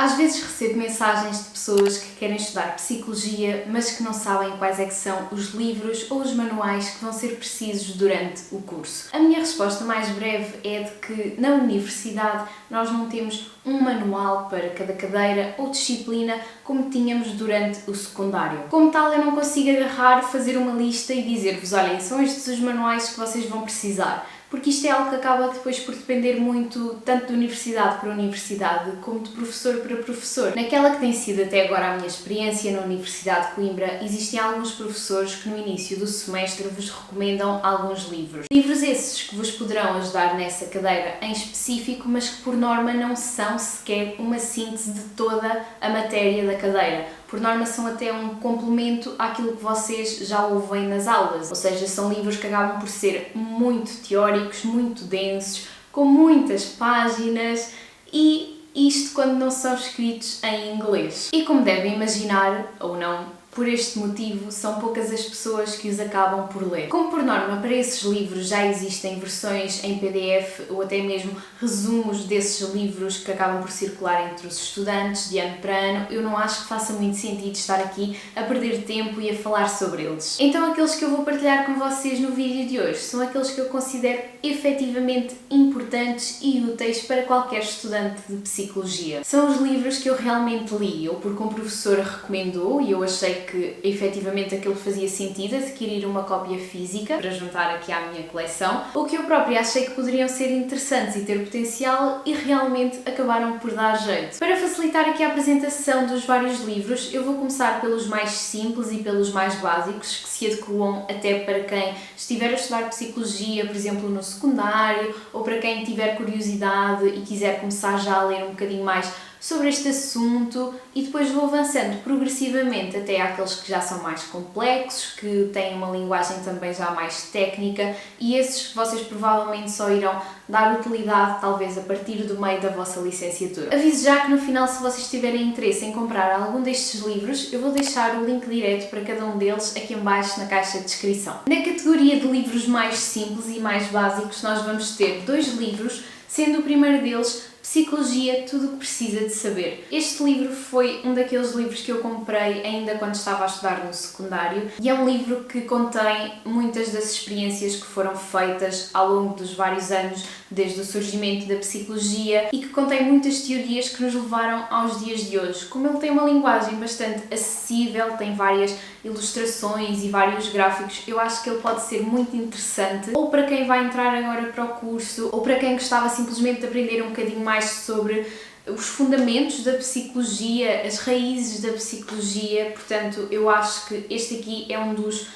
Às vezes recebo mensagens de pessoas que querem estudar psicologia, mas que não sabem quais é que são os livros ou os manuais que vão ser precisos durante o curso. A minha resposta mais breve é de que na universidade nós não temos um manual para cada cadeira ou disciplina como tínhamos durante o secundário. Como tal, eu não consigo agarrar, fazer uma lista e dizer-vos, olhem, são estes os manuais que vocês vão precisar. Porque isto é algo que acaba depois por depender muito tanto de universidade para universidade como de professor para professor. Naquela que tem sido até agora a minha experiência na Universidade de Coimbra, existem alguns professores que no início do semestre vos recomendam alguns livros. Livros esses que vos poderão ajudar nessa cadeira em específico, mas que por norma não são sequer uma síntese de toda a matéria da cadeira. Por norma são até um complemento àquilo que vocês já ouvem nas aulas, ou seja, são livros que acabam por ser muito teóricos, muito densos, com muitas páginas e isto quando não são escritos em inglês. E como devem imaginar, ou não, por este motivo, são poucas as pessoas que os acabam por ler. Como por norma, para esses livros já existem versões em PDF ou até mesmo resumos desses livros que acabam por circular entre os estudantes de ano para ano, eu não acho que faça muito sentido estar aqui a perder tempo e a falar sobre eles. Então aqueles que eu vou partilhar com vocês no vídeo de hoje são aqueles que eu considero efetivamente importantes e úteis para qualquer estudante de psicologia. São os livros que eu realmente li, ou porque um professor recomendou e eu achei que efetivamente aquilo fazia sentido adquirir uma cópia física para juntar aqui à minha coleção, ou que eu própria achei que poderiam ser interessantes e ter potencial e realmente acabaram por dar jeito. Para facilitar aqui a apresentação dos vários livros, eu vou começar pelos mais simples e pelos mais básicos, que se adequam até para quem estiver a estudar psicologia, por exemplo, no secundário, ou para quem tiver curiosidade e quiser começar já a ler um bocadinho mais sobre este assunto, e depois vou avançando progressivamente até àqueles que já são mais complexos, que têm uma linguagem também já mais técnica, e esses vocês provavelmente só irão dar utilidade talvez a partir do meio da vossa licenciatura. Aviso já que no final, se vocês tiverem interesse em comprar algum destes livros, eu vou deixar o link direto para cada um deles aqui em baixo na caixa de descrição. Na categoria de livros mais simples e mais básicos, nós vamos ter dois livros, sendo o primeiro deles Psicologia, tudo o que precisa de saber. Este livro foi um daqueles livros que eu comprei ainda quando estava a estudar no secundário e é um livro que contém muitas das experiências que foram feitas ao longo dos vários anos desde o surgimento da psicologia e que contém muitas teorias que nos levaram aos dias de hoje. Como ele tem uma linguagem bastante acessível, tem várias ilustrações e vários gráficos, eu acho que ele pode ser muito interessante ou para quem vai entrar agora para o curso ou para quem gostava simplesmente de aprender um bocadinho mais sobre os fundamentos da psicologia, as raízes da psicologia. Portanto, eu acho que este aqui é um dos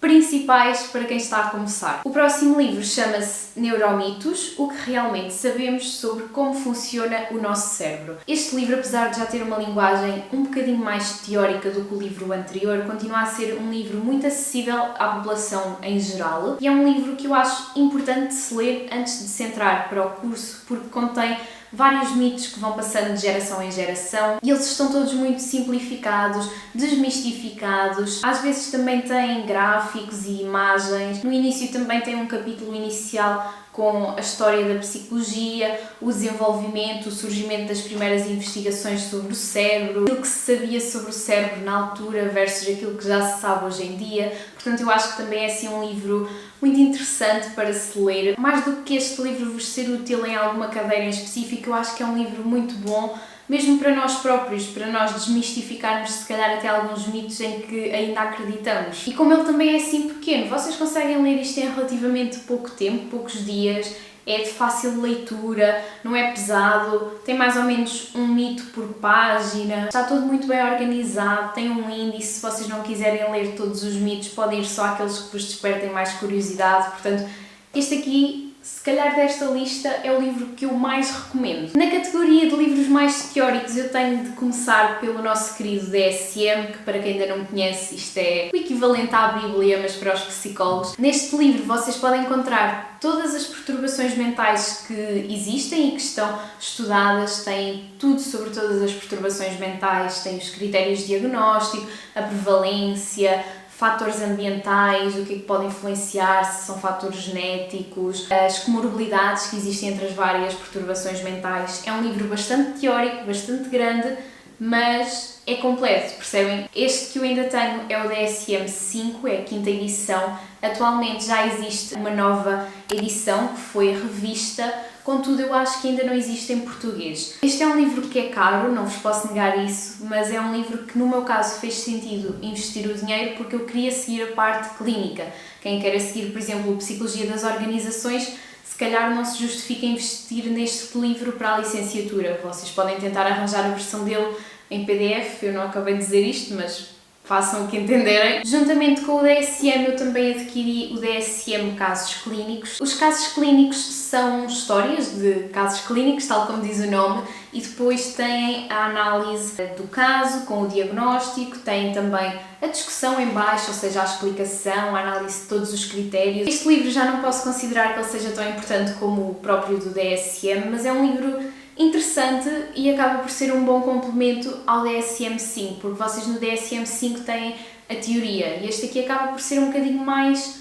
principais para quem está a começar. O próximo livro chama-se Neuromitos, o que realmente sabemos sobre como funciona o nosso cérebro. Este livro, apesar de já ter uma linguagem um bocadinho mais teórica do que o livro anterior, continua a ser um livro muito acessível à população em geral e é um livro que eu acho importante de se ler antes de se entrar para o curso, porque contém vários mitos que vão passando de geração em geração e eles estão todos muito simplificados, desmistificados. Às vezes também têm gráficos e imagens. No início também tem um capítulo inicial com a história da psicologia, o desenvolvimento, o surgimento das primeiras investigações sobre o cérebro, aquilo que se sabia sobre o cérebro na altura versus aquilo que já se sabe hoje em dia. Portanto, eu acho que também é assim um livro muito interessante para se ler. Mais do que este livro vos ser útil em alguma cadeira em específico, eu acho que é um livro muito bom, mesmo para nós próprios, para nós desmistificarmos se calhar até alguns mitos em que ainda acreditamos. E como ele também é assim pequeno, vocês conseguem ler isto em relativamente pouco tempo, poucos dias, é de fácil leitura, não é pesado, tem mais ou menos um mito por página, está tudo muito bem organizado, tem um índice, se vocês não quiserem ler todos os mitos, podem ir só àqueles que vos despertem mais curiosidade. Portanto, este aqui, se calhar desta lista, é o livro que eu mais recomendo. Na categoria de livros mais teóricos, eu tenho de começar pelo nosso querido DSM, que para quem ainda não conhece, isto é o equivalente à Bíblia, mas para os psicólogos. Neste livro vocês podem encontrar todas as perturbações mentais que existem e que estão estudadas, tem tudo sobre todas as perturbações mentais, tem os critérios de diagnóstico, a prevalência, fatores ambientais, o que é que pode influenciar, se são fatores genéticos, as comorbilidades que existem entre as várias perturbações mentais. É um livro bastante teórico, bastante grande, mas é completo, percebem? Este que eu ainda tenho é o DSM-5, é a quinta edição. Atualmente já existe uma nova edição que foi revista, contudo eu acho que ainda não existe em português. Este é um livro que é caro, não vos posso negar isso, mas é um livro que no meu caso fez sentido investir o dinheiro porque eu queria seguir a parte clínica. Quem queira seguir, por exemplo, Psicologia das Organizações, se calhar não se justifica investir neste livro para a licenciatura. Vocês podem tentar arranjar a versão dele em PDF, eu não acabei de dizer isto, mas façam o que entenderem. Juntamente com o DSM, eu também adquiri o DSM Casos Clínicos. Os casos clínicos são histórias de casos clínicos, tal como diz o nome, e depois têm a análise do caso, com o diagnóstico, têm também a discussão em baixo, ou seja, a explicação, a análise de todos os critérios. Este livro já não posso considerar que ele seja tão importante como o próprio do DSM, mas é um livro interessante e acaba por ser um bom complemento ao DSM-5, porque vocês no DSM-5 têm a teoria e este aqui acaba por ser um bocadinho mais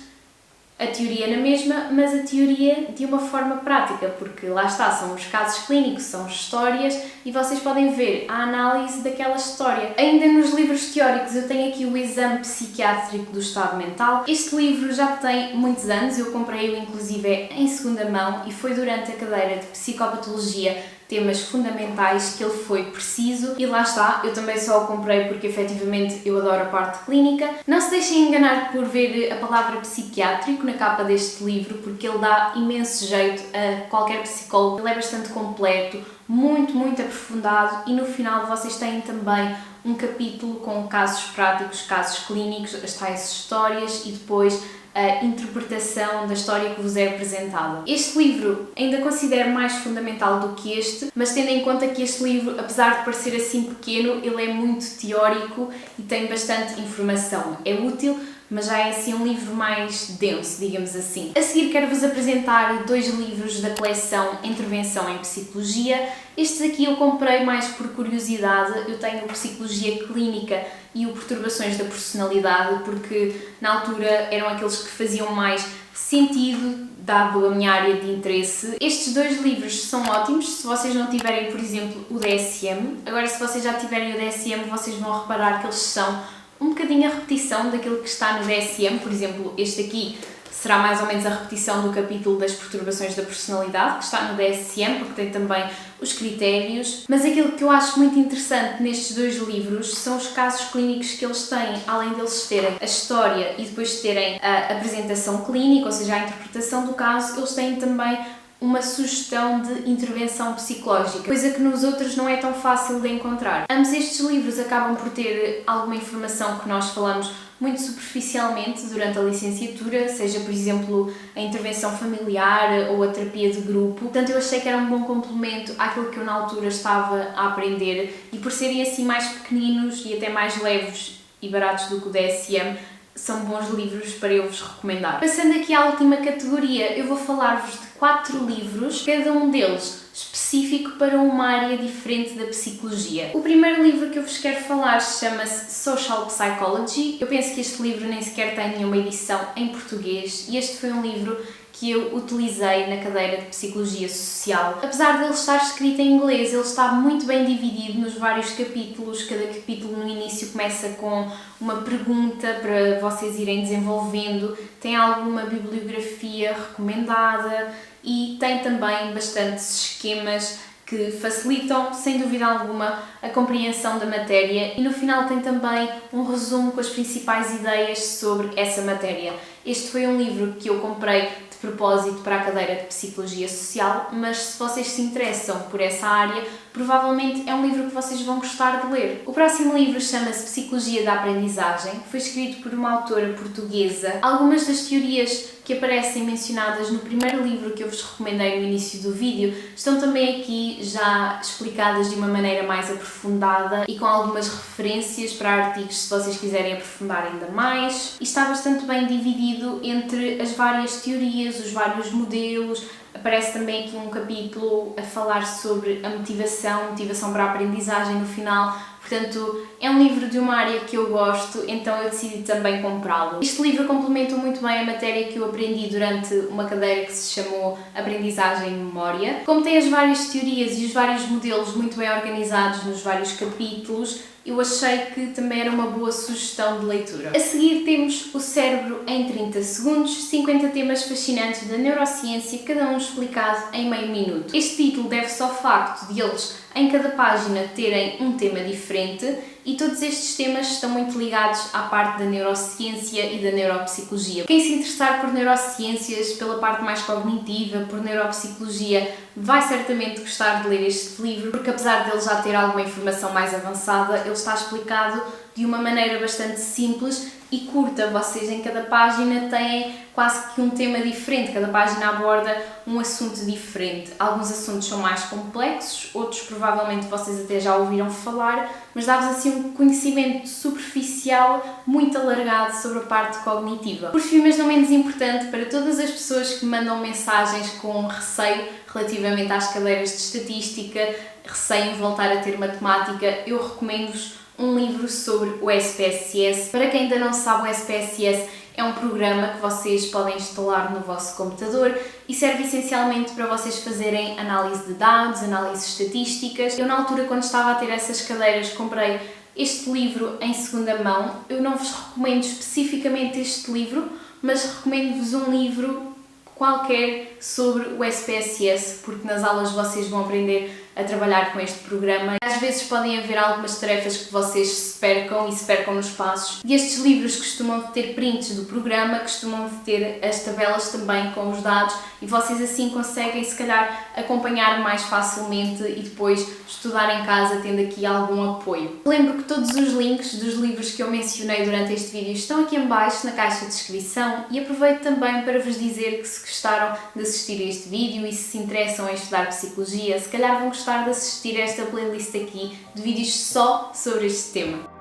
a teoria na mesma, mas a teoria de uma forma prática, porque lá está, são os casos clínicos, são histórias e vocês podem ver a análise daquela história. Ainda nos livros teóricos eu tenho aqui o Exame Psiquiátrico do Estado Mental. Este livro já tem muitos anos, eu comprei-o inclusive em segunda mão e foi durante a cadeira de Psicopatologia Temas Fundamentais que ele foi preciso e lá está, eu também só o comprei porque efetivamente eu adoro a parte clínica. Não se deixem enganar por ver a palavra psiquiátrico na capa deste livro porque ele dá imenso jeito a qualquer psicólogo, ele é bastante completo, muito aprofundado e no final vocês têm também um capítulo com casos práticos, casos clínicos, as tais histórias e depois a interpretação da história que vos é apresentada. Este livro ainda considero mais fundamental do que este, mas tendo em conta que este livro, apesar de parecer assim pequeno, ele é muito teórico e tem bastante informação. É útil, mas já é assim um livro mais denso, digamos assim. A seguir quero-vos apresentar dois livros da coleção Intervenção em Psicologia. Estes aqui eu comprei mais por curiosidade, eu tenho o Psicologia Clínica e o Perturbações da Personalidade, porque na altura eram aqueles que faziam mais sentido, dado a minha área de interesse. Estes dois livros são ótimos se vocês não tiverem, por exemplo, o DSM. Agora, se vocês já tiverem o DSM, vocês vão reparar que eles são um bocadinho a repetição daquilo que está no DSM. Por exemplo, este aqui será mais ou menos a repetição do capítulo das perturbações da personalidade, que está no DSM, porque tem também os critérios. Mas aquilo que eu acho muito interessante nestes dois livros são os casos clínicos que eles têm, além deles terem a história e depois terem a apresentação clínica, ou seja, a interpretação do caso, eles têm também uma sugestão de intervenção psicológica, coisa que nos outros não é tão fácil de encontrar. Ambos estes livros acabam por ter alguma informação que nós falamos muito superficialmente durante a licenciatura, seja, por exemplo, a intervenção familiar ou a terapia de grupo. Portanto, eu achei que era um bom complemento àquilo que eu na altura estava a aprender e por serem assim mais pequeninos e até mais leves e baratos do que o DSM, são bons livros para eu vos recomendar. Passando aqui à última categoria, eu vou falar-vos de 4 livros, cada um deles específico para uma área diferente da psicologia. O primeiro livro que eu vos quero falar chama-se Social Psychology. Eu penso que este livro nem sequer tem nenhuma edição em português e este foi um livro que eu utilizei na cadeira de Psicologia Social. Apesar de ele estar escrito em inglês, ele está muito bem dividido nos vários capítulos. Cada capítulo no início começa com uma pergunta para vocês irem desenvolvendo, tem alguma bibliografia recomendada e tem também bastantes esquemas que facilitam, sem dúvida alguma, a compreensão da matéria e no final tem também um resumo com as principais ideias sobre essa matéria. Este foi um livro que eu comprei de propósito para a cadeira de Psicologia Social, mas se vocês se interessam por essa área, provavelmente é um livro que vocês vão gostar de ler. O próximo livro chama-se Psicologia da Aprendizagem, foi escrito por uma autora portuguesa. Algumas das teorias que aparecem mencionadas no primeiro livro que eu vos recomendei no início do vídeo estão também aqui já explicadas de uma maneira mais aprofundada e com algumas referências para artigos se vocês quiserem aprofundar ainda mais. E está bastante bem dividido entre as várias teorias, os vários modelos. Aparece também aqui um capítulo a falar sobre a motivação para a aprendizagem no final. Portanto, é um livro de uma área que eu gosto, então eu decidi também comprá-lo. Este livro complementa muito bem a matéria que eu aprendi durante uma cadeira que se chamou Aprendizagem em Memória. Como tem as várias teorias e os vários modelos muito bem organizados nos vários capítulos, eu achei que também era uma boa sugestão de leitura. A seguir temos O Cérebro em 30 Segundos, 50 temas fascinantes da neurociência, cada um explicado em meio minuto. Este título deve-se ao facto de eles, em cada página, terem um tema diferente e todos estes temas estão muito ligados à parte da neurociência e da neuropsicologia. Quem se interessar por neurociências, pela parte mais cognitiva, por neuropsicologia, vai certamente gostar de ler este livro, porque apesar dele já ter alguma informação mais avançada, ele está explicado de uma maneira bastante simples e curta. Vocês em cada página têm quase que um tema diferente, cada página aborda um assunto diferente. Alguns assuntos são mais complexos, outros provavelmente vocês até já ouviram falar, mas dá-vos assim um conhecimento superficial muito alargado sobre a parte cognitiva. Por fim, mas não menos importante, para todas as pessoas que me mandam mensagens com receio relativamente às cadeiras de estatística, receio em voltar a ter matemática, eu recomendo-vos um livro sobre o SPSS. Para quem ainda não sabe, o SPSS é um programa que vocês podem instalar no vosso computador e serve essencialmente para vocês fazerem análise de dados, análises estatísticas. Eu, na altura, quando estava a ter essas cadeiras, comprei este livro em segunda mão. Eu não vos recomendo especificamente este livro, mas recomendo-vos um livro qualquer sobre o SPSS, porque nas aulas vocês vão aprender a trabalhar com este programa. Às vezes podem haver algumas tarefas que vocês se percam nos passos. E estes livros costumam ter prints do programa, costumam ter as tabelas também com os dados e vocês assim conseguem se calhar acompanhar mais facilmente e depois estudar em casa tendo aqui algum apoio. Lembro que todos os links dos livros que eu mencionei durante este vídeo estão aqui em baixo na caixa de descrição e aproveito também para vos dizer que se gostaram de assistir a este vídeo e se interessam em estudar Psicologia, se calhar vão gostar de assistir a esta playlist aqui de vídeos só sobre este tema.